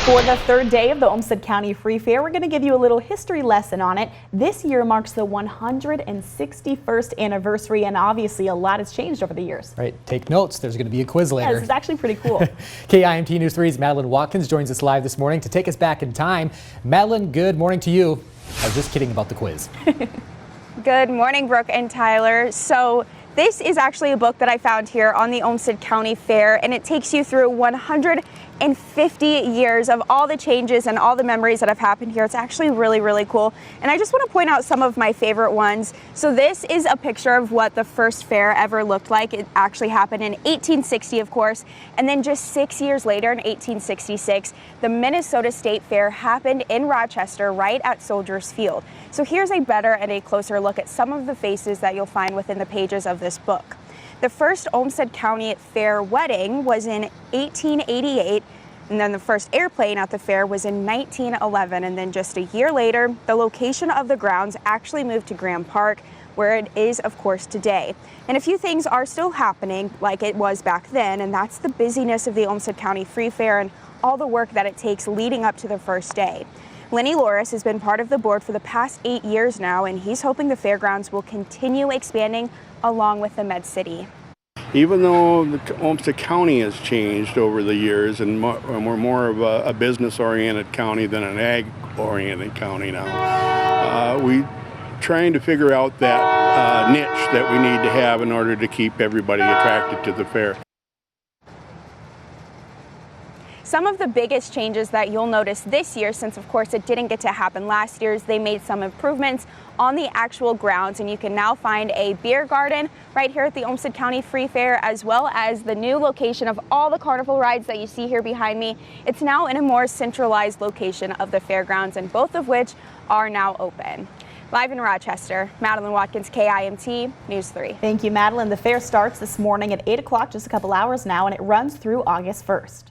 For the third day of the Olmsted County Free Fair, we're going to give you a little history lesson on it. This year marks the 161st anniversary, and obviously a lot has changed over the years. Right, take notes. There's going to be a quiz later. Yeah, this is actually pretty cool. KIMT News 3's Madeline Watkins joins us live this morning to take us back in time. Madeline, good morning to you. I was just kidding about the quiz. Good morning, Brooke and Tyler. So this is actually a book that I found here on the Olmsted County Fair, and it takes you through 150 years of all the changes and all the memories that have happened here. It's actually really, really cool. And I just want to point out some of my favorite ones. So this is a picture of what the first fair ever looked like. It actually happened in 1860, of course. And then just 6 years later, in 1866, the Minnesota State Fair happened in Rochester, right at Soldiers Field. So here's a better and a closer look at some of the faces that you'll find within the pages of this book. The first Olmsted County Fair wedding was in 1888, and then the first airplane at the fair was in 1911. And then just a year later, the location of the grounds actually moved to Graham Park, where it is, of course, today. And a few things are still happening like it was back then, and that's the busyness of the Olmsted County Free Fair and all the work that it takes leading up to the first day. Lenny Loris has been part of the board for the past 8 years now, and he's hoping the fairgrounds will continue expanding along with the Med City. Even though the Olmsted County has changed over the years and we're more of a business-oriented county than an ag-oriented county now, we trying to figure out that niche that we need to have in order to keep everybody attracted to the fair. Some of the biggest changes that you'll notice this year, since of course it didn't get to happen last year, is they made some improvements on the actual grounds, and you can now find a beer garden right here at the Olmsted County Free Fair, as well as the new location of all the carnival rides that you see here behind me. It's now in a more centralized location of the fairgrounds, and both of which are now open. Live in Rochester, Madeline Watkins, KIMT News 3. Thank you, Madeline. The fair starts this morning at 8 o'clock, just a couple hours now, and it runs through August 1st.